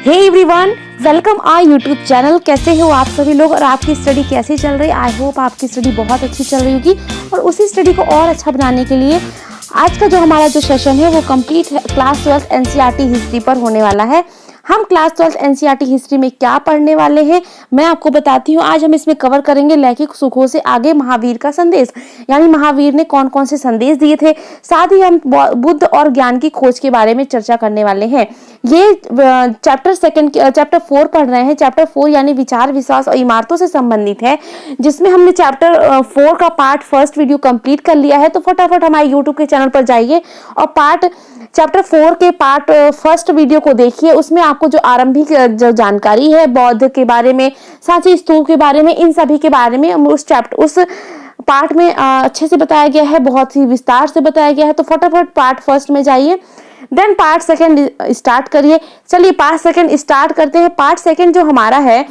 Hey everyone, welcome our YouTube channel. कैसे हो आप सभी लोग और आपकी स्टडी कैसी चल रही है? आई होप आपकी स्टडी बहुत अच्छी चल रही होगी। और उसी स्टडी को और अच्छा बनाने के लिए आज का जो हमारा जो सेशन है वो कंप्लीट क्लास 12 एनसीईआरटी हिस्ट्री पर होने वाला है। हम क्लास 12 एनसीईआरटी हिस्ट्री में क्या पढ़ने वाले हैं मैं आपको बताती हूँ। आज हम इसमें कवर करेंगे लौकिक सुखों से आगे महावीर का संदेश, यानी महावीर ने कौन कौन से संदेश दिए थे। साथ ही हम बुद्ध और ज्ञान की खोज के बारे में चर्चा करने वाले हैं। ये चैप्टर 4 पढ़ रहे हैं। चैप्टर 4 यानी विचार, विश्वास और इमारतों से संबंधित है, जिसमें हमने चैप्टर 4 का पार्ट फर्स्ट वीडियो कंप्लीट कर लिया है। तो फटाफट हमारे यूट्यूब के चैनल पर जाइए और चैप्टर 4 के पार्ट फर्स्ट वीडियो को देखिए। उसमें आपको जो आरंभिक जो जानकारी है बौद्ध के बारे में, सांची स्तूप के बारे में, इन सभी के बारे में उस पार्ट में अच्छे से बताया गया है, बहुत ही विस्तार से बताया गया है। तो फटाफट पार्ट फर्स्ट में जाइए, देन पार्ट सेकंड स्टार्ट करिए। चलिए पार्ट सेकंड स्टार्ट करते हैं। पार्ट सेकंड जो हमारा है,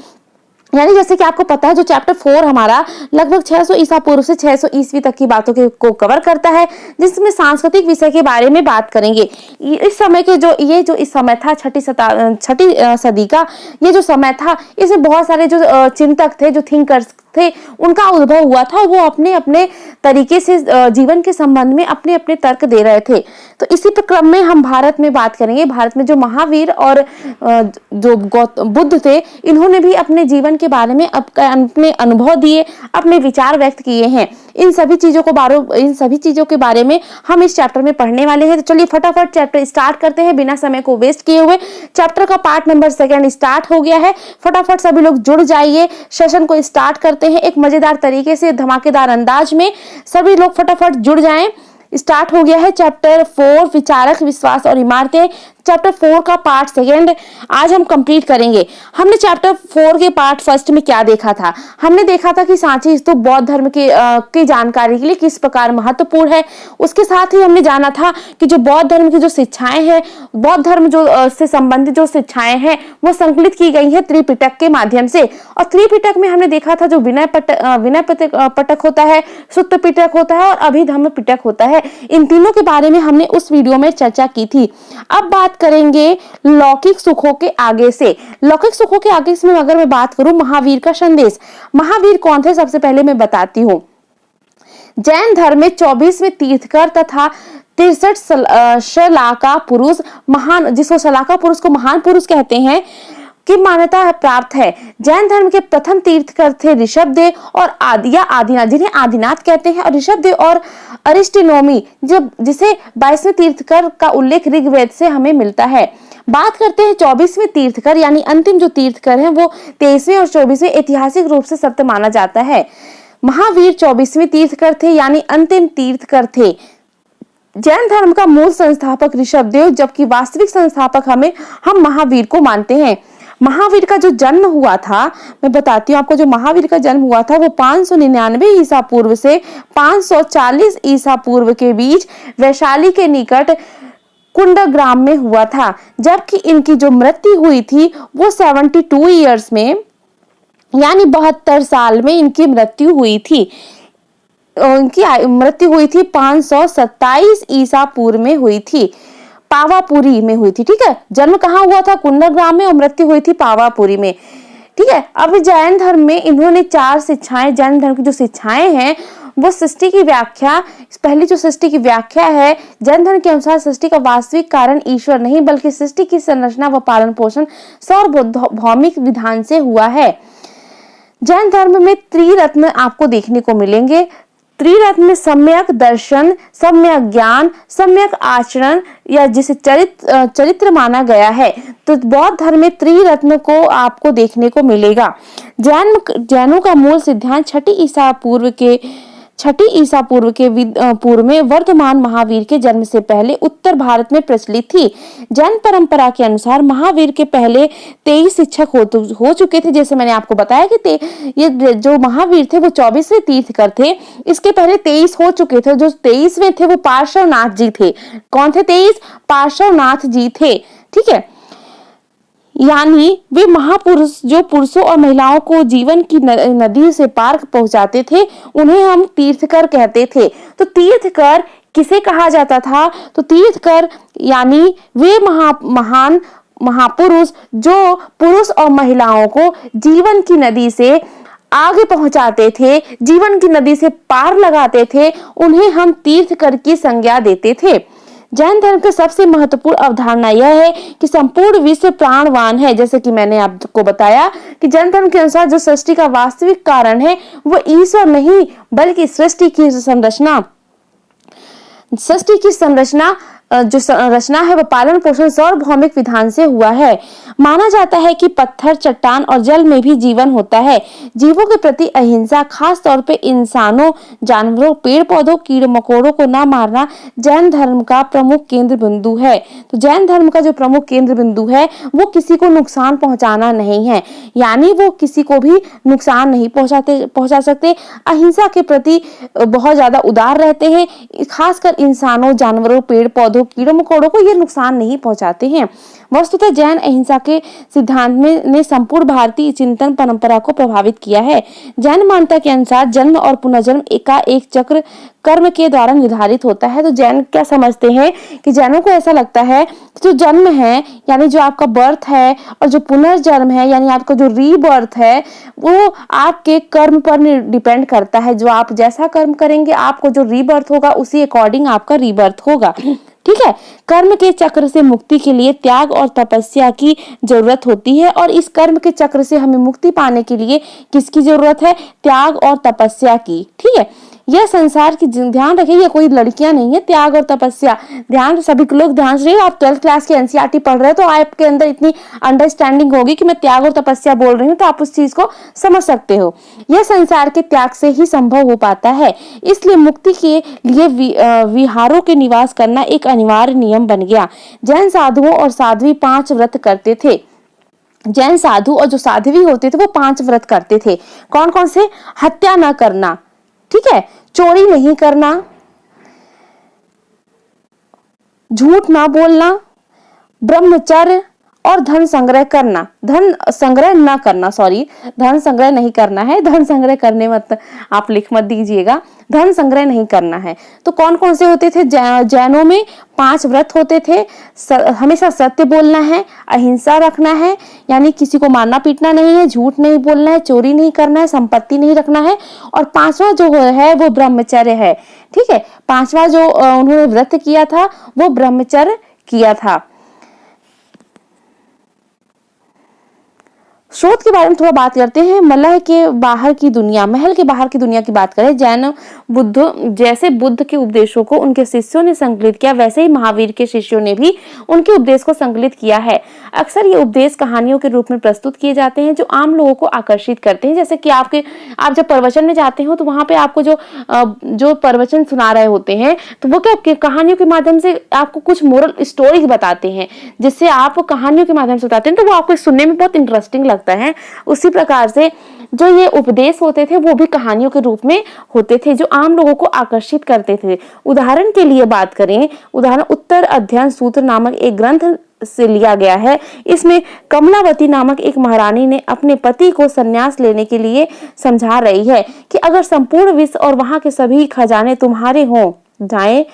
यानी जैसे कि आपको पता है जो चैप्टर 4 हमारा लगभग 600 ईसा पूर्व से 600 ईस्वी तक की बातों को कवर करता है, जिसमें सांस्कृतिक विषय के बारे में बात करेंगे। इस समय के जो इस समय था छठी सदी का ये जो समय था, इसमें बहुत सारे जो चिंतक थे, जो थिंकर्स थे, उनका उद्भव हुआ था। वो अपने अपने तरीके से जीवन के संबंध में अपने अपने तर्क दे रहे थे। तो इसी क्रम में हम भारत में बात करेंगे। भारत में जो महावीर और जो बुद्ध थे, इन्होंने भी अपने जीवन के बारे में अपने अनुभव दिए, अपने विचार व्यक्त किए हैं। इन सभी चीजों के बारे में हम इस चैप्टर में पढ़ने वाले हैं। तो चलिए फटाफट चैप्टर स्टार्ट करते हैं बिना समय को वेस्ट किए हुए। चैप्टर का पार्ट नंबर 2 स्टार्ट हो गया है। फटाफट सभी लोग जुड़ जाइए, सेशन को स्टार्ट करते हैं एक मजेदार तरीके से, धमाकेदार अंदाज में। सभी लोग फटाफट जुड़ जाएं। स्टार्ट हो गया है चैप्टर 4 विचारक, विश्वास और इमारतें। चैप्टर 4 का पार्ट 2 आज हम कंप्लीट करेंगे। हमने चैप्टर 4 के पार्ट फर्स्ट में क्या देखा था? हमने देखा था कि सांची स्तूप बौद्ध धर्म की जानकारी के लिए किस प्रकार महत्वपूर्ण है। उसके साथ ही हमने जाना था कि जो बौद्ध धर्म की जो शिक्षाएं हैं, बौद्ध धर्म से संबंधित जो शिक्षाएं हैं वो संकलित की गई है त्रिपिटक के माध्यम से। और त्रिपिटक में हमने देखा था जो विनय पिटक होता है, सुत्त पिटक होता है और अभिधम्म पिटक होता है। इन तीनों के बारे में हमने उस वीडियो में चर्चा की थी। अब बात करेंगे लौकिक सुखों के आगे से। लौकिक सुखों के आगे से अगर मैं बात करूं महावीर का संदेश, महावीर कौन थे सबसे पहले मैं बताती हूं। जैन धर्म में 24वें तीर्थकर तथा 63 शलाका पुरुष महान, जिसको शलाका पुरुष को महान पुरुष कहते हैं, की मान्यता प्राप्त है। जैन धर्म के प्रथम तीर्थकर थे ऋषभदेव और आदिनाथ, जिन्हें आदिनाथ कहते हैं, और ऋषभदेव और अरिस्टोनोमी, जिसे 22वें तीर्थकर का उल्लेख ऋग्वेद से हमें मिलता है। बात करते हैं 24वें तीर्थकर, यानी अंतिम जो तीर्थकर हैं वो 23वें और 24वें ऐतिहासिक रूप से सत्य माना जाता है। महावीर 24वें तीर्थकर थे, यानी अंतिम तीर्थकर थे। जैन धर्म का मूल संस्थापक ऋषभदेव, जबकि वास्तविक संस्थापक हम महावीर को मानते हैं। महावीर का जो जन्म हुआ था मैं बताती हूँ आपको। जो महावीर का जन्म हुआ था वो 599 ईसा पूर्व से 540 ईसा पूर्व के बीच वैशाली के निकट कुंडग्राम में हुआ था। जबकि इनकी जो मृत्यु हुई थी वो 72 ईयर्स में, यानी 72 साल में इनकी मृत्यु हुई थी। उनकी मृत्यु हुई थी 527 ईसा पूर्व में हुई थी, पावापुरी में हुई थी। ठीक है, जन्म कहाँ हुआ था? कुंडग्राम में, और मृत्यु हुई थी पावापुरी में। ठीक है, अब जैन धर्म में इन्होंने 4 शिक्षाएं, जैन धर्म की जो शिक्षाएं हैं वो सृष्टि की व्याख्या, पहली जो सृष्टि की व्याख्या है जैन धर्म के अनुसार, सृष्टि का वास्तविक कारण ईश्वर नहीं बल्कि सृष्टि की संरचना व पालन पोषण सार्वभौमिक विधान से हुआ है। जैन धर्म में त्रिरत्न आपको देखने को मिलेंगे। त्रिरत्न में सम्यक दर्शन, सम्यक ज्ञान, सम्यक आचरण, या जिसे चरित्र माना गया है। तो बौद्ध धर्म में त्रिरत्न को आपको देखने को मिलेगा। जैनों का मूल सिद्धांत छठी ईसा पूर्व के पूर्व में वर्तमान महावीर के जन्म से पहले उत्तर भारत में प्रचलित थी। जैन परंपरा के अनुसार महावीर के पहले 23 शिक्षक हो चुके थे। जैसे मैंने आपको बताया कि ये जो महावीर थे वो 24वें तीर्थकर थे। इसके पहले 23 हो चुके थे। जो 23वें थे वो पार्श्वनाथ जी थे। कौन थे 23? पार्श्वनाथ जी थे। ठीक है, यानी वे महापुरुष जो पुरुषों और महिलाओं को जीवन की नदी से पार पहुंचाते थे, उन्हें हम तीर्थकर कहते थे। तो तीर्थकर किसे कहा जाता था? तो तीर्थकर यानी वे महान महापुरुष जो पुरुष और महिलाओं को जीवन की नदी से आगे पहुंचाते थे, जीवन की नदी से पार लगाते थे, उन्हें हम तीर्थकर की संज्ञा देते थे। जैन धर्म की सबसे महत्वपूर्ण अवधारणा यह है कि संपूर्ण विश्व प्राणवान है। जैसे कि मैंने आपको बताया कि जैन धर्म के अनुसार जो सृष्टि का वास्तविक कारण है वो ईश्वर नहीं बल्कि सृष्टि की संरचना जो संरचना है वह पालन पोषण सार्वभौमिक विधान से हुआ है। माना जाता है कि पत्थर, चट्टान और जल में भी जीवन होता है। जीवों के प्रति अहिंसा, खास तौर पे इंसानों, जानवरों, पेड़ पौधों, कीड़े मकोड़ों को न मारना जैन धर्म का प्रमुख केंद्र बिंदु है। तो जैन धर्म का जो प्रमुख केंद्र बिंदु है वो किसी को नुकसान पहुंचाना नहीं है, यानी वो किसी को भी नुकसान नहीं पहुंचा सकते। अहिंसा के प्रति बहुत ज्यादा उदार रहते हैं, खासकर इंसानों, जानवरों, पेड़ पौधों, कीड़ों मकोड़ों को ये नुकसान नहीं पहुंचाते हैं। वस्तुतः जैन अहिंसा के सिद्धांत ने संपूर्ण भारतीय चिंतन परंपरा को प्रभावित किया है। जैन मान्यता के अनुसार जन्म और पुनर्जन्म का एक चक्र कर्म के द्वारा निर्धारित होता है। तो जैन क्या समझते हैं कि जैनों को ऐसा लगता है कि जो जन्म है यानी जो आपका बर्थ है और जो पुनर्जन्म है यानी आपका जो रीबर्थ है वो आपके कर्म पर डिपेंड करता है। जो आप जैसा कर्म करेंगे आपको जो रीबर्थ होगा उसी अकॉर्डिंग आपका रीबर्थ होगा। ठीक है, कर्म के चक्र से मुक्ति के लिए त्याग और तपस्या की जरूरत होती है और इस कर्म के चक्र से हमें मुक्ति पाने के लिए किसकी जरूरत है? त्याग और तपस्या की। ठीक है, यह संसार की, ध्यान रखिए ये कोई लड़कियां नहीं है। त्याग और तपस्या, ध्यान सभी लोग ध्यान से, आप 12th क्लास की एनसीईआरटी पढ़ रहे हैं तो आपके अंदर इतनी अंडरस्टैंडिंग होगी कि मैं त्याग और तपस्या बोल रही हूँ तो आप उस चीज को समझ सकते हो। यह संसार के त्याग से ही संभव हो पाता है, इसलिए मुक्ति के लिए विहारों के निवास करना एक अनिवार्य नियम बन गया। जैन साधुओं और साध्वी 5 व्रत करते थे। जैन साधु और जो साध्वी होते थे वो 5 व्रत करते थे। कौन कौन से? हत्या न करना, ठीक है, चोरी नहीं करना, झूठ ना बोलना, ब्रह्मचर्य और धन संग्रह करना। धन संग्रह ना करना, सॉरी, धन संग्रह नहीं करना है, धन संग्रह करने मत आप लिख मत दीजिएगा, धन संग्रह नहीं करना है। तो कौन कौन से होते थे? जैनों में 5 व्रत होते थे। हमेशा सत्य बोलना है, अहिंसा रखना है यानी किसी को मारना पीटना नहीं है, झूठ नहीं बोलना है, चोरी नहीं करना है, संपत्ति नहीं रखना है, और 5वां जो है वो ब्रह्मचर्य है। ठीक है, 5वां जो उन्होंने व्रत किया था वो ब्रह्मचर्य किया था। स्रोत के बारे में थोड़ा बात करते हैं। महल के बाहर की दुनिया की बात करें। जैन बुद्ध जैसे बुद्ध के उपदेशों को उनके शिष्यों ने संकलित किया, वैसे ही महावीर के शिष्यों ने भी उनके उपदेश को संकलित किया है। अक्सर ये उपदेश कहानियों के रूप में प्रस्तुत किए जाते हैं जो आम लोगों को आकर्षित करते हैं। जैसे कि आप जब प्रवचन में जाते हो तो वहां पे आपको जो प्रवचन सुना रहे होते हैं तो वो क्या कहानियों के माध्यम से आपको कुछ मोरल स्टोरीज बताते हैं, जिससे आप कहानियों के माध्यम से बताते हैं तो वो आपको सुनने में बहुत इंटरेस्टिंग लगता है। उसी प्रकार से जो ये उपदेश होते थे वो भी कहानियों के रूप में होते थे जो आम लोगों को आकर्षित करते थे। उदाहरण के लिए बात करें, उत्तर अध्ययन सूत्र नामक एक ग्रंथ से लिया गया है। इसमें कमलावती नामक एक महारानी ने अपने पति को संन्यास लेने के लिए समझा रही है कि अगर संपूर्ण विश्व और वहां के सभी खजाने तुम्हारे हो जाएं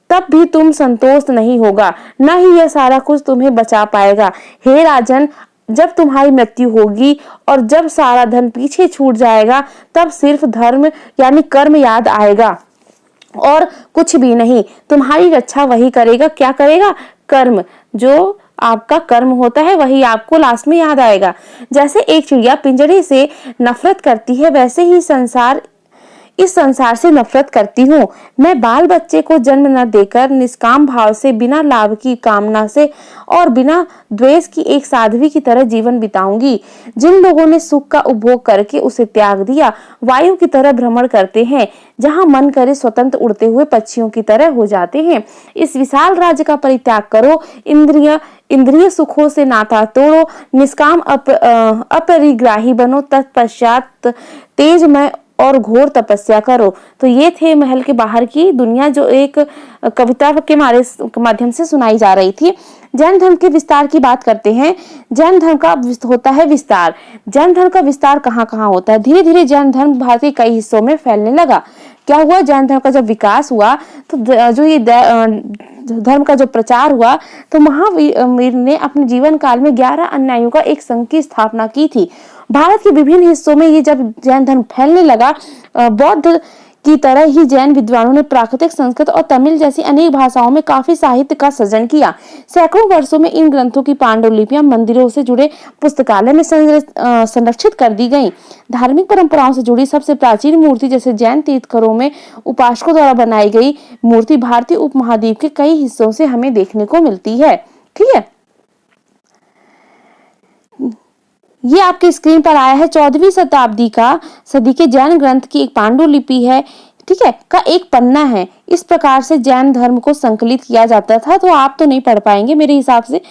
तब भी तुम संतोष नहीं होगा, न ही यह सारा कुछ तुम्हें बचा पाएगा। हे राजन, जब तुम्हारी मृत्यु होगी और जब सारा धन पीछे छूट जाएगा तब सिर्फ धर्म यानी कर्म याद आएगा और कुछ भी नहीं। तुम्हारी रक्षा वही करेगा। क्या करेगा? कर्म। जो आपका कर्म होता है वही आपको लास्ट में याद आएगा। जैसे एक चिड़िया पिंजरे से नफरत करती है वैसे ही इस संसार से नफरत करती हूँ। मैं बाल बच्चे को जन्म न देकर निष्काम भाव से, बिना लाभ की कामना से और बिना द्वेष की एक साध्वी की तरह जीवन बिताऊंगी। जिन लोगों ने सुख का उपभोग करके उसे त्याग दिया वायु की तरह भ्रमण करते हैं, जहाँ मन करे स्वतंत्र उड़ते हुए पक्षियों की तरह हो जाते हैं। इस विशाल राज्य का परित्याग करो, इंद्रिय सुखों से नाता तोड़ो, निष्काम अपरिग्राही बनो, तत्पश्चात तेजमय और घोर तपस्या करो। तो ये थे महल के बाहर की दुनिया जो एक कविता के माध्यम से सुनाई जा रही थी। जैन धर्म के विस्तार की बात करते हैं। जैन धर्म का होता है विस्तार। जैन धर्म का विस्तार कहाँ कहाँ होता है? धीरे धीरे जैन धर्म भारत के कई हिस्सों में फैलने लगा। क्या हुआ? जैन धर्म का जब विकास हुआ तो जो ये धर्म का जो प्रचार हुआ तो महावीर ने अपने जीवन काल में 11 अनुयायियों का एक संघ की स्थापना की थी। भारत के विभिन्न हिस्सों में ये जब जैन धर्म फैलने लगा, बौद्ध की तरह ही जैन विद्वानों ने प्राकृतिक संस्कृत और तमिल जैसी अनेक भाषाओं में काफी साहित्य का सृजन किया। सैकड़ों वर्षों में इन ग्रंथों की पांडुलिपियां मंदिरों से जुड़े पुस्तकालय में संरक्षित कर दी गईं। धार्मिक परंपराओं से जुड़ी सबसे प्राचीन मूर्ति जैसे जैन तीर्थंकरों में उपासकों द्वारा बनाई गई मूर्ति भारतीय उपमहाद्वीप के कई हिस्सों से हमें देखने को मिलती है। ठीक है, ये आपके स्क्रीन पर आया है 14वीं शताब्दी का सदी के जैन ग्रंथ की एक पांडुलिपि है, ठीक है, का एक पन्ना है। इस प्रकार से जैन धर्म को संकलित किया जाता था, तो आप तो नहीं पढ़ पाएंगे मेरे हिसाब से।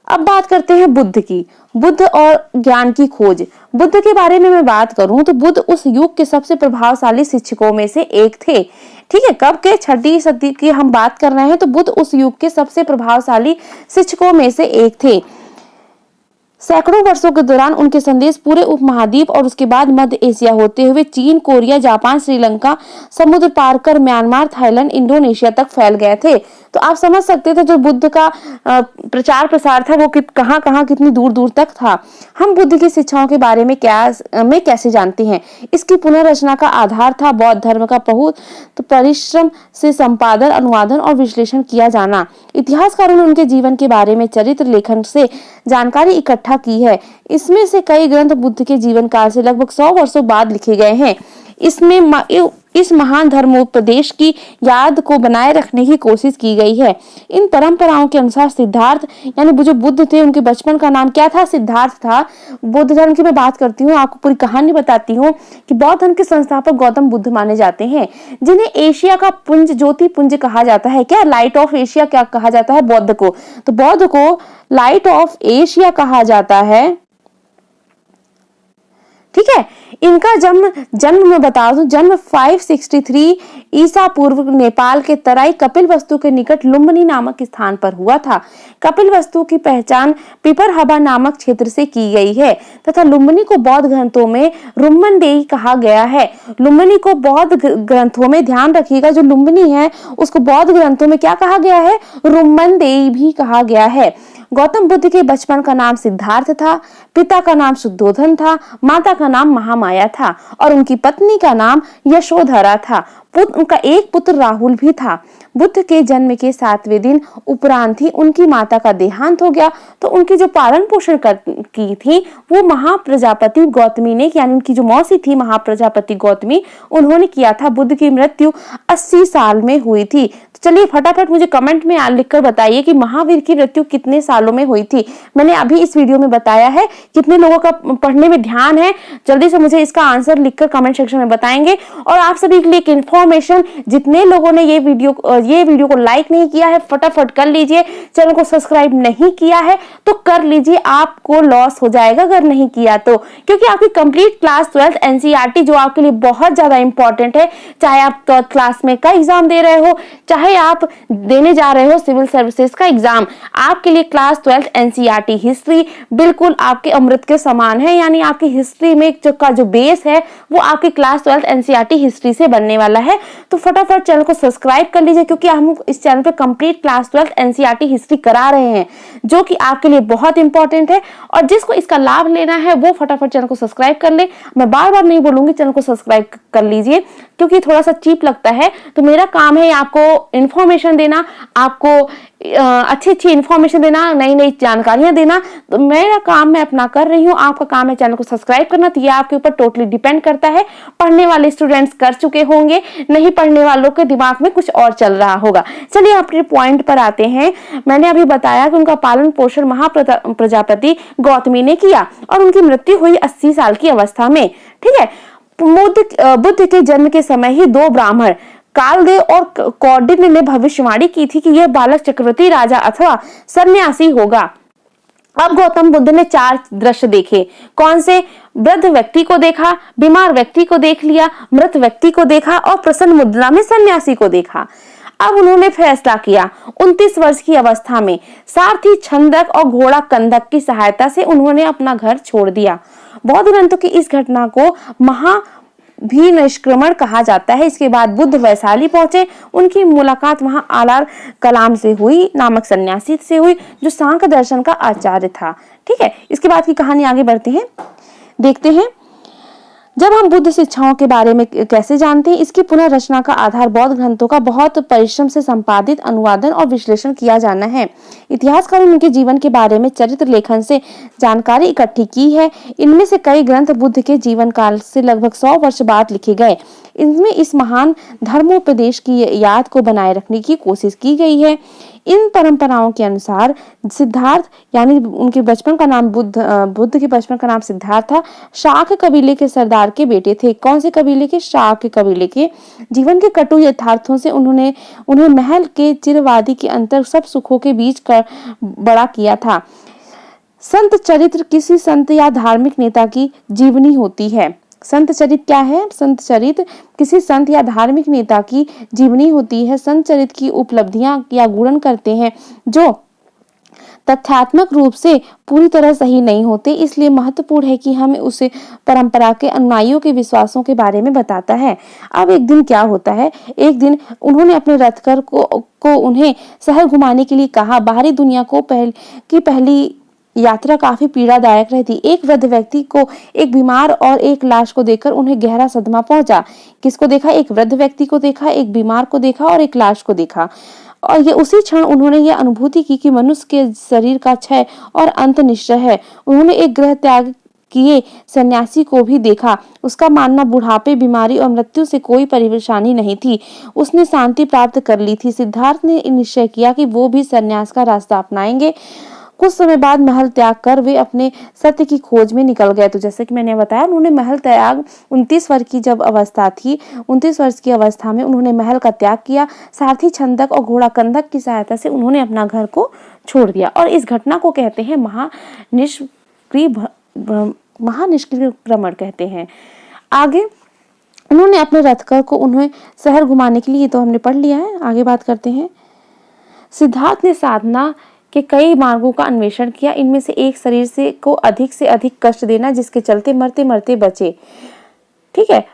अब बात करते हैं बुद्ध की, बुद्ध और ज्ञान की खोज। बुद्ध के बारे में मैं बात करूं तो बुद्ध उस युग के सबसे प्रभावशाली शिक्षकों में से एक थे। ठीक है, कब के 6वीं सदी की हम बात कर रहे हैं, तो बुद्ध उस युग के सबसे प्रभावशाली शिक्षकों में से एक थे। सैकड़ों वर्षों के दौरान उनके संदेश पूरे उपमहाद्वीप और उसके बाद मध्य एशिया होते हुए चीन, कोरिया, जापान, श्रीलंका, समुद्र पार कर म्यांमार, थाईलैंड, इंडोनेशिया तक फैल गए थे। तो आप समझ सकते थे जो बुद्ध का प्रचार प्रसार था वो कहाँ कहाँ कितनी दूर दूर तक था। हम बुद्ध की शिक्षाओं के बारे में कैसे जानते हैं? इसकी पुनर्रचना का आधार था बौद्ध धर्म का बहुत परिश्रम से संपादन, अनुवादन और विश्लेषण किया जाना। इतिहासकारों ने उनके जीवन के बारे में चरित्र लेखन से जानकारी इकट्ठा की है। इसमें से कई ग्रंथ बुद्ध के जीवन काल से लगभग 100 वर्षों बाद लिखे गए हैं। इसमें इस महान धर्मोपदेश की याद को बनाए रखने की कोशिश की गई है। इन परंपराओं के अनुसार सिद्धार्थ यानी जो बुद्ध थे उनके बचपन का नाम क्या था? सिद्धार्थ था। बौद्ध धर्म की मैं बात करती हूँ, आपको पूरी कहानी बताती हूँ कि बौद्ध धर्म के संस्थापक गौतम बुद्ध माने जाते हैं, जिन्हें एशिया का पुंज, ज्योति पुंज कहा जाता है। क्या लाइट ऑफ एशिया क्या कहा जाता है बौद्ध को? तो बौद्ध को लाइट ऑफ एशिया कहा जाता है। ठीक है, इनका जन्म मैं बता दूं, जन्म 563 ईसा पूर्व नेपाल के तराई कपिलवस्तु के निकट लुम्बिनी नामक स्थान पर हुआ था। कपिलवस्तु की पहचान पिपरहबा नामक क्षेत्र से की गई है तथा लुम्बिनी को बौद्ध ग्रंथों में रुम्मनदेई कहा गया है। लुम्बिनी को बौद्ध ग्रंथों में, ध्यान रखिएगा, जो लुम्बिनी है उसको बौद्ध ग्रंथों में क्या कहा गया है? रुम्मनदेई भी कहा गया है। गौतम बुद्ध के बचपन का नाम सिद्धार्थ था, पिता का नाम शुद्धोधन था, माता का नाम महामाया था और उनकी पत्नी का नाम यशोधरा था। उनका एक पुत्र राहुल भी था। बुद्ध के जन्म के 7वें दिन उपरांत ही उनकी माता का देहांत हो गया, तो उनकी जो पालन पोषण की थी वो महाप्रजापति गौतमी ने, यानी उनकी जो मौसी थी महाप्रजापति गौतमी, उन्होंने किया था। बुद्ध की मृत्यु 80 साल में हुई थी। तो चलिए फटाफट मुझे कमेंट में लिखकर बताइए कि महावीर की मृत्यु कितने सालों में हुई थी। मैंने अभी इस वीडियो में बताया है, कितने लोगों का पढ़ने में ध्यान है, जल्दी से मुझे इसका आंसर लिखकर कमेंट सेक्शन में बताएंगे। और आप सभी के लिए एक इन्फॉर्मेशन, जितने लोगों ने ये वीडियो को लाइक नहीं किया है फटाफट कर लीजिए, चैनल को सब्सक्राइब नहीं किया है तो कर लीजिए, आपको लॉस हो जाएगा अगर नहीं किया तो, क्योंकि आपकी कंप्लीट क्लास 12 एनसीईआरटी जो आपके लिए बहुत ज्यादा इंपॉर्टेंट है, चाहे आप 12th क्लास में का एग्जाम दे रहे हो, चाहे आप देने जा रहे हो सिविल सर्विसेज का एग्जाम, आपके लिए क्लास 12 एनसीईआरटी हिस्ट्री बिल्कुल आपके अमृत के समान है। यानी आपकी हिस्ट्री में जो बेस है वो आपकी क्लास 12 एनसीईआरटी हिस्ट्री से बनने वाला है। तो फटाफट चैनल को सब्सक्राइब कर लीजिए, क्योंकि हम इस चैनल पे कंप्लीट क्लास 12 एनसीईआरटी हिस्ट्री करा रहे हैं, जो कि आपके लिए बहुत इंपॉर्टेंट है। और जिसको इसका लाभ लेना है वो फटाफट चैनल को सब्सक्राइब कर ले। मैं बार बार नहीं बोलूंगी, चैनल को सब्सक्राइब कर लीजिए, क्योंकि थोड़ा सा चीप लगता है। तो मेरा काम है आपको इन्फॉर्मेशन देना, आपको अच्छी इन्फॉर्मेशन देना, नई नई जानकारियां देना। तो मेरा काम मैं अपना कर रही हूँ, आपका काम है चैनल को सब्सक्राइब करना। तो ये आपके ऊपर टोटली डिपेंड करता है। पढ़ने वाले स्टूडेंट्स कर चुके होंगे, नहीं पढ़ने वालों के दिमाग में कुछ और चल रहा होगा। चलिए अपने पॉइंट पर आते हैं। मैंने अभी बताया कि उनका पालन पोषण महाप्रजापति गौतमी ने किया और उनकी मृत्यु हुई 80 साल की अवस्था में। ठीक है, बुद्ध के जन्म के समय ही 2 ब्राह्मण कालदेव और कौंडिन्य ने भविष्यवाणी की थी कि यह बालक चक्रवर्ती राजा अथवा सन्यासी होगा। अब गौतम बुद्ध ने 4 दृश्य देखे। कौन से? वृद्ध व्यक्ति को देखा, बीमार व्यक्ति को देख लिया, मृत व्यक्ति को देखा और प्रसन्न मुद्रा में सन्यासी को देखा। अब उन्होंने फैसला किया। 29 वर्ष की अवस्था में सारथी छंदक और घोड़ा कंदक की सहायता से उन्होंने अपना घर छोड़ दिया। बौद्ध ग्रंथों की इस घटना को भी निष्क्रमण कहा जाता है। इसके बाद बुद्ध वैशाली पहुंचे। उनकी मुलाकात वहां आलार कलाम से हुई नामक सन्यासी से हुई, जो सांख्य दर्शन का आचार्य था। ठीक है, इसके बाद की कहानी आगे बढ़ते हैं, देखते हैं। जब हम बुद्ध शिक्षाओं के बारे में कैसे जानते हैं, इसकी पुनर्रचना का आधार बौद्ध ग्रंथों का बहुत परिश्रम से संपादित अनुवादन और विश्लेषण किया जाना है। इतिहासकारों ने उनके जीवन के बारे में चरित्र लेखन से जानकारी इकट्ठी की है। इनमें से कई ग्रंथ बुद्ध के जीवन काल से लगभग 100 वर्ष बाद लिखे गए। इनमें इस महान धर्मोपदेश की याद को बनाए रखने की कोशिश की गई है। इन परंपराओं के अनुसार सिद्धार्थ, यानी उनके बचपन का नाम बुद्ध के बचपन का नाम सिद्धार्थ था, शाक कबीले के सरदार के बेटे थे। कौन से कबीले के? शाक कबीले के। जीवन के कटु यथार्थों से उन्हें महल के चिरवादी के अंतर सब सुखों के बीच कर बड़ा किया था। संत चरित्र किसी संत या धार्मिक नेता की जीवनी होती है। संत चरित्र क्या है? संत चरित्र किसी संत या धार्मिक नेता की जीवनी होती है। संत चरित्र की उपलब्धियां या गुणन करते हैं जो तथ्यात्मक रूप से पूरी तरह सही नहीं होते, इसलिए महत्वपूर्ण है कि हमें उसे परंपरा के अनुयायियों के विश्वासों के बारे में बताता है। अब एक दिन क्या होता है, एक दिन उन्होंने अपने रथकर को उन्हें शहर घुमाने के लिए कहा। बाहरी दुनिया को पहली यात्रा काफी पीड़ादायक रहती। एक वृद्ध व्यक्ति को एक बीमार और एक लाश को देखकर उन्हें गहरा सदमा पहुंचा। किसको देखा? एक वृद्ध व्यक्ति को देखा, एक बीमार को देखा और एक लाश को देखा। और ये उसी क्षण उन्होंने ये अनुभूति की कि मनुष्य के शरीर का क्षय और अंत निश्चय है। उन्होंने एक गृह त्याग किए सन्यासी को भी देखा। उसका मानना बुढ़ापे, बीमारी और मृत्यु से कोई परेशानी नहीं थी। उसने शांति प्राप्त कर ली थी। सिद्धार्थ ने निश्चय किया कि वो भी सन्यास का रास्ता अपनाएंगे। कुछ समय बाद महल त्याग कर वे अपने सत्य की खोज में निकल गए। तो जैसे कि मैंने बताया, उन्होंने महल त्याग 29 वर्ष की जब अवस्था थी, 29 वर्ष की अवस्था में उन्होंने महल का त्याग किया। सारथी छंदक और घोड़ा कंधक की सहायता से उन्होंने अपना घर को छोड़ दिया। और इस घटना को कहते हैं महानिष्क्रियण कहते हैं। आगे उन्होंने अपने रथकर को उन्हें शहर घुमाने के लिए, तो हमने पढ़ लिया है, आगे बात करते हैं। सिद्धार्थ ने साधना के कई मार्गों का अन्वेषण किया। इनमें से एक शरीर को अधिक से अधिक कष्ट देना, जिसके चलते मरते मरते बचे। ठीक है,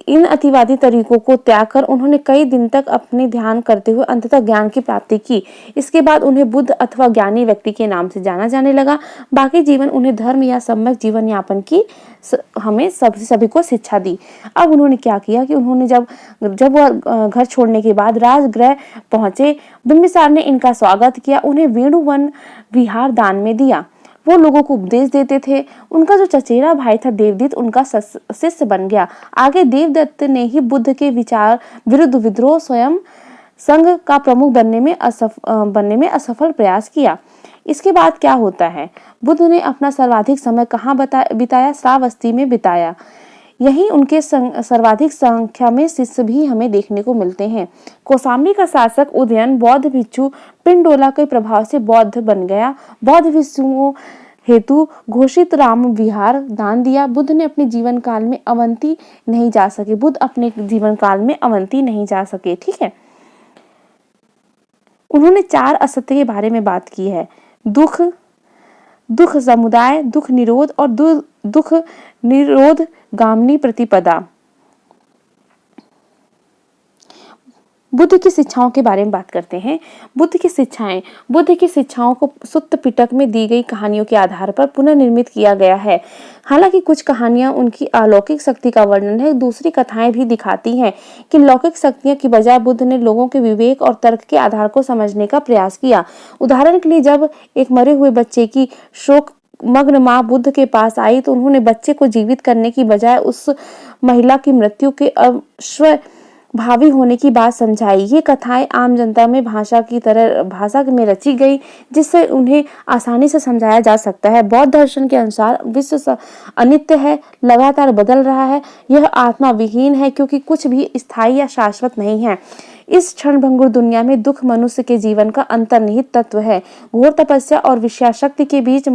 इन अतिवादी तरीकों को त्याग कर उन्होंने कई दिन तक अपने ध्यान करते हुए अंततः ज्ञान की प्राप्ति की। इसके बाद उन्हें बुद्ध अथवा ज्ञानी व्यक्ति के नाम से जाना जाने लगा। बाकी जीवन उन्हें धर्म या सम्यक जीवन यापन की हमें सभी को शिक्षा दी। अब उन्होंने क्या किया कि उन्होंने जब वह घर छोड़ने के बाद राजगृह पहुंचे, बिंबिसार ने इनका स्वागत किया। उन्हें वेणुवन विहार दान में दिया। वो लोगों को उपदेश देते थे। उनका जो चचेरा भाई था देवदत्त उनका शिष्य बन गया। आगे देवदत्त ने ही बुद्ध के विचार विरुद्ध विद्रोह स्वयं संघ का प्रमुख बनने में असफल प्रयास किया। इसके बाद क्या होता है? बुद्ध ने अपना सर्वाधिक समय कहाँ बिताया? श्रावस्ती में बिताया। यही उनके सर्वाधिक संख्या में शिष्य भी हमें देखने को मिलते हैं। कौशाम्बी का शासक उदयन बौद्ध भिक्षु पिंडोला के प्रभाव से बौद्ध बन गया। बौद्ध भिक्षुओं हेतु घोषित राम विहार दान दिया। बुद्ध ने अपने जीवन काल में अवंती नहीं जा सके। बुद्ध अपने जीवन काल में अवंती नहीं जा सके। ठीक है, उन्होंने 4 असत्य के बारे में बात की है। दुख समुदाय, दुख निरोध और दुख निरोध गामिनी प्रतिपदा। बुद्ध की शिक्षाओं के बारे में बात करते हैं। बुद्ध की शिक्षाओं को सुत्त पिटक में दी गई कहानियों के आधार पर पुनर्निर्मित किया गया है। हालांकि कुछ कहानियां उनकी अलौकिक शक्ति का वर्णन है, दूसरी कथाएं भी दिखाती हैं कि लौकिक शक्तियों की बजाय बुद्ध ने लोगों के विवेक और तर्क के आधार को समझने का प्रयास किया। उदाहरण के लिए, जब एक मरे हुए बच्चे की शोक मग्न माँ बुद्ध के पास आई तो उन्होंने बच्चे को जीवित करने की बजाय उस महिला की मृत्यु के भावी होने की बात समझाई। ये कथाएं आम जनता में भाषा में रची गई, जिससे उन्हें आसानी से समझाया जा सकता है। बौद्ध दर्शन के अनुसार विश्व अनित्य है, लगातार बदल रहा है। यह आत्मा विहीन है क्योंकि कुछ भी स्थायी या शाश्वत नहीं है। इस क्षणभंगुर दुनिया में दुख मनुष्य के जीवन का अंतर्निहित तत्व है। घोर तपस्या और विषयाशक्ति के बीच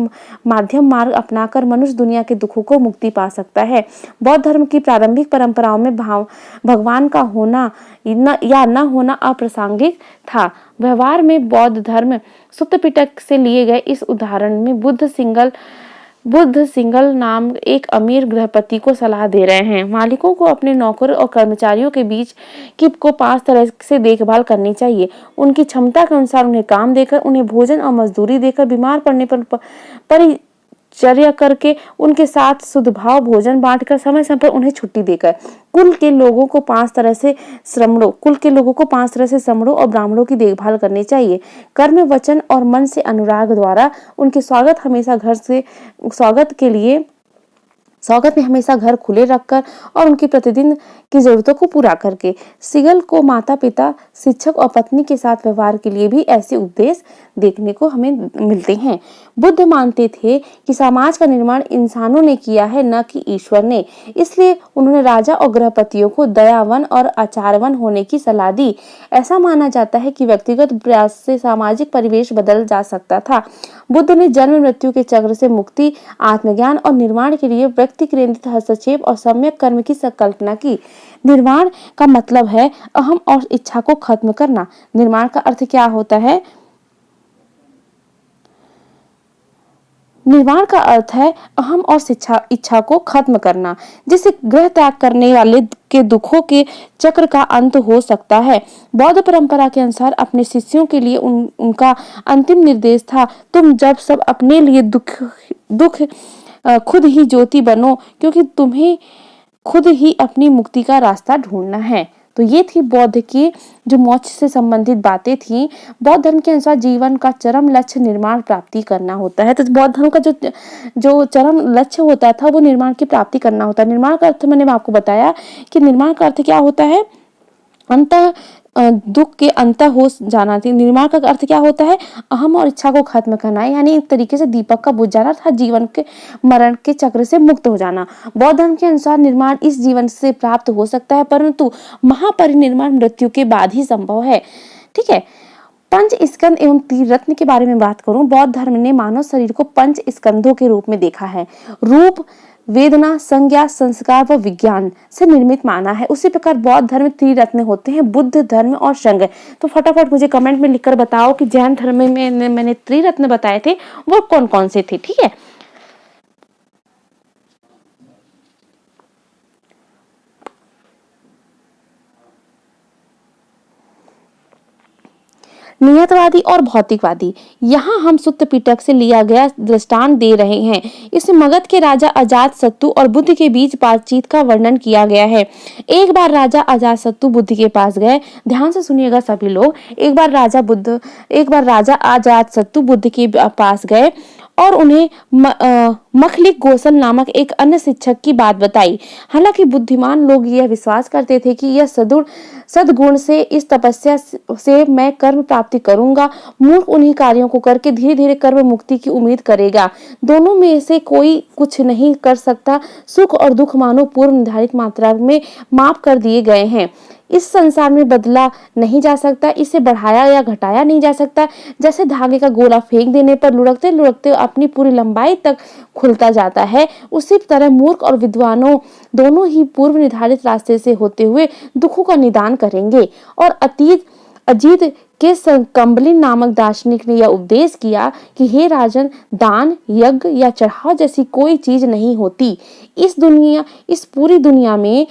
माध्यम मार्ग अपनाकर मनुष्य दुनिया के दुखों को मुक्ति पा सकता है। बौद्ध धर्म की प्रारंभिक परंपराओं में भगवान का होना या न होना अप्रासंगिक था। व्यवहार में बौद्ध धर्म सुत्त पिटक से लिए गए इस उदाहरण में बुद्ध बुद्ध सिंगल नाम एक अमीर गृहपति को सलाह दे रहे हैं। मालिकों को अपने नौकरों और कर्मचारियों के बीच की को 5 तरह से देखभाल करनी चाहिए। उनकी क्षमता के अनुसार उन्हें काम देकर, उन्हें भोजन और मजदूरी देकर, बीमार पड़ने पर परिचर्या करके, उनके साथ सद्भाव भोजन बांटकर, समय समय पर उन्हें छुट्टी देकर। कुल के लोगों को 5 तरह से श्रमणों और ब्राह्मणों की देखभाल करनी चाहिए। कर्म, वचन और मन से अनुराग द्वारा उनके स्वागत में हमेशा घर खुले रखकर और उनकी प्रतिदिन की जरूरतों को पूरा करके। सिगल को माता पिता, शिक्षक और पत्नी के साथ व्यवहार के लिए भी ऐसे उपदेश देखने को हमें मिलते हैं। बुद्ध मानते थे कि समाज का निर्माण इंसानों ने किया है, न कि ईश्वर ने। इसलिए उन्होंने राजा और गृहपतियों को दयावान और आचारवान होने की सलाह दी। ऐसा माना जाता है कि व्यक्तिगत प्रयास से सामाजिक परिवेश बदल जा सकता था। बुद्ध ने जन्म मृत्यु के चक्र से मुक्ति, आत्मज्ञान और निर्माण के लिए व्यक्ति केंद्रित हस्तक्षेप और सम्यक कर्म की संकल्पना की। निर्वाण का मतलब है अहम और इच्छा को खत्म करना। निर्वाण का अर्थ क्या होता है? निर्वाण का अर्थ है अहम और इच्छा को खत्म करना, जिससे गृह त्याग करने वाले के दुखों के चक्र का अंत हो सकता है। बौद्ध परंपरा के अनुसार अपने शिष्यों के लिए उनका अंतिम निर्देश था, तुम जब सब अपने लिए दुख खुद ही ज्योति बनो, क्योंकि तुम्हें खुद ही अपनी मुक्ति का रास्ता ढूंढना है। तो ये थी बौद्ध की जो मोक्ष से संबंधित बातें थी। बौद्ध धर्म के अनुसार जीवन का चरम लक्ष्य निर्माण प्राप्ति करना होता है। तो बौद्ध धर्म का जो चरम लक्ष्य होता था वो निर्माण की प्राप्ति करना होता है। निर्माण का अर्थ मैंने आपको बताया कि निर्माण का अर्थ क्या होता है? अंत दुख के अंत हो जाना थी। निर्माण का अर्थ क्या होता है? अहम और इच्छा को खत्म करना, यानी एक तरीके से दीपक का बुझ जाना था, जीवन के मरण के चक्र से मुक्त हो जाना। बौद्ध धर्म के अनुसार निर्माण इस जीवन से प्राप्त हो सकता है, परंतु महापरिनिर्वाण मृत्यु के बाद ही संभव है। ठीक है। पंच स्कंद एवं त्रिरत्न के बारे में बात करूं, बौद्ध धर्म ने मानव शरीर को 5 स्कंदों के रूप में देखा है। रूप, वेदना, संज्ञा, संस्कार व विज्ञान से निर्मित माना है। उसी प्रकार बौद्ध धर्म में त्रिरत्न होते हैं, बुद्ध धर्म और संघ। तो फटाफट मुझे कमेंट में लिखकर बताओ कि जैन धर्म में मैंने त्रिरत्न बताए थे वो कौन कौन से थे। ठीक है। नियतवादी और भौतिकवादी, यहाँ हम सुत्त पिटक से लिया गया दृष्टांत दे रहे हैं। इसमें मगध के राजा अजातशत्रु और बुद्ध के बीच बातचीत का वर्णन किया गया है। एक बार राजा अजातशत्रु बुद्ध के पास गए। ध्यान से सुनिएगा सभी लोग। एक बार राजा अजातशत्रु बुद्ध के पास गए और उन्हें मखलिक गोसल नामक एक अन्य शिक्षक की बात बताई। हालांकि बुद्धिमान लोग यह विश्वास करते थे कि यह सद्गुण से, इस तपस्या से मैं कर्म प्राप्ति करूंगा। मूर्ख उन्हीं कार्यों को करके धीरे धीरे कर्म मुक्ति की उम्मीद करेगा। दोनों में से कोई कुछ नहीं कर सकता। सुख और दुख मानो पूर्व निर्धारित मात्रा में माप कर दिए गए हैं। इस संसार में बदला नहीं जा सकता, इसे बढ़ाया या घटाया नहीं जा सकता। जैसे धागे का गोला फेंक देने पर लुढ़कते लुढ़कते अपनी पूरी लंबाई तक खुलता जाता है, उसी तरह मूर्ख और विद्वानों दोनों ही पूर्व निर्धारित रास्ते से होते हुए दुखों का निदान करेंगे। और अजीत के कंबली नामक दार्शनिक ने यह उपदेश किया कि हे राजन, दान, यज्ञ या चढ़ाव जैसी कोई चीज नहीं होती। इस पूरी दुनिया में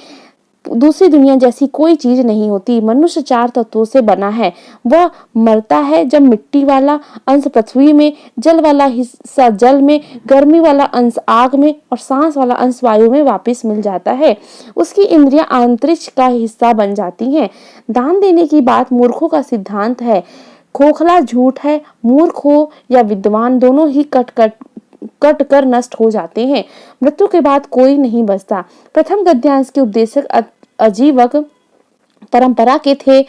दूसरी दुनिया जैसी कोई चीज नहीं होती। मनुष्य 4 तत्वों से बना है। वह मरता है जब मिट्टी वाला अंश पृथ्वी में, जल वाला हिस्सा जल में, गर्मी वाला अंश आग में और सांस वाला अंश वायु में वापस मिल जाता है। उसकी इंद्रियां अंतरिक्ष का हिस्सा बन जाती हैं। दान देने की बात मूर्खों का सिद्धांत है। खोखला झूठ है। मूर्ख हो या विद्वान दोनों ही कट कर नष्ट हो जाते हैं। मृत्यु के बाद कोई नहीं बचता। प्रथम गद्यांश के उपदेशक अजीवक परंपरा के थे।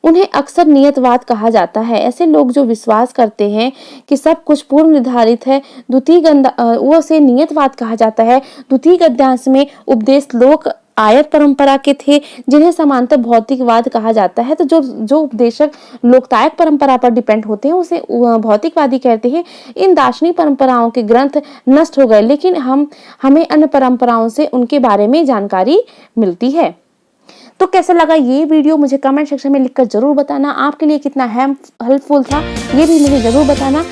उन्हें अक्सर नियतवाद कहा जाता है। ऐसे लोग जो विश्वास करते हैं कि सब कुछ पूर्व निर्धारित है, वो से नियतवाद कहा जाता है। द्वितीय गद्यांश में उपदेश लोक आयत परंपरा के थे, जिन्हें समांतर भौतिकवाद कहा जाता है। तो जो उपदेशक लोकतायक परंपरा पर डिपेंड होते हैं उसे भौतिकवादी कहते हैं। इन दार्शनिक परंपराओं के ग्रंथ नष्ट हो गए, लेकिन हमें अन्य परंपराओं से उनके बारे में जानकारी मिलती है। तो कैसा लगा ये वीडियो मुझे कमेंट सेक्शन में लिखकर जरूर बताना। आपके लिए कितना हेल्पफुल था ये भी मुझे जरूर बताना।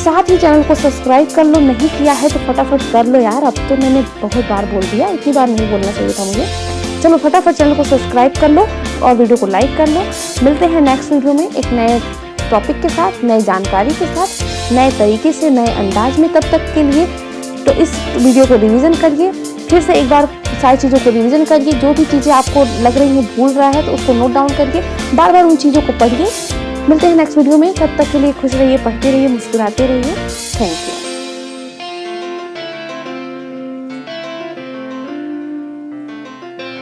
साथ ही चैनल को सब्सक्राइब कर लो, नहीं किया है तो फटाफट कर लो यार। अब तो मैंने बहुत बार बोल दिया, इतनी बार नहीं बोलना चाहिए था मुझे। चलो फटाफट चैनल को सब्सक्राइब कर लो और वीडियो को लाइक कर लो। मिलते हैं नेक्स्ट वीडियो में एक नए टॉपिक के साथ, नई जानकारी के साथ, नए तरीके से, नए अंदाज में। तब तक के लिए तो इस वीडियो को रिवीजन करिए, फिर से एक बार सारी चीज़ों को रिवीजन करिए। जो भी चीज़ें आपको लग रही हैं भूल रहा है तो उसको नोट डाउन करिए, बार बार उन चीज़ों को पढ़िए। मिलते हैं नेक्स्ट वीडियो में, तब तक के लिए खुश रहिए, पढ़ते रहिए, मुस्कुराते रहिए। Thank you.